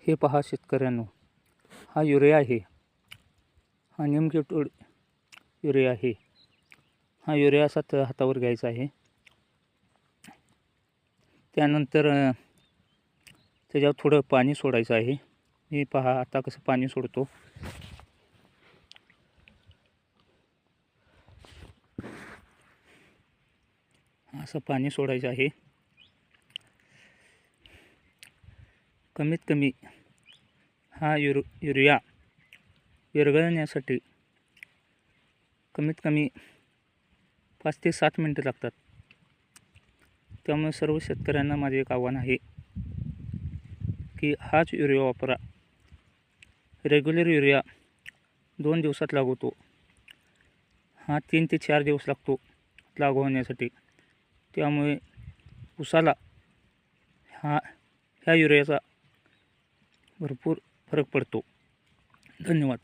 हे पहा शेतकऱ्यांनो, हा युरिया आहे. हा निमकिटोड युरिया आहे. हा युरिया असा हातावर घ्यायचा आहे. त्यानंतर त्याच्यावर थोडं पाणी सोडायचं आहे. मी पहा आता कसं पाणी सोडतो. असं पाणी सोडायचं आहे. कमीत कमी हा युरिया विरघळण्यासाठी कमीत कमी 5 ते 7 मिनिटं लागतात. त्यामुळे सर्व शेतकऱ्यांना माझे एक आव्हान आहे की हाच युरिया वापरा. रेग्युलर युरिया 2 दिवसात लागवतो. हा 3 ते 4 दिवस लागतो लागू होण्यासाठी. त्यामुळे ऊसाला ह्या युरियाचा भरपूर फरक पडतो. धन्यवाद.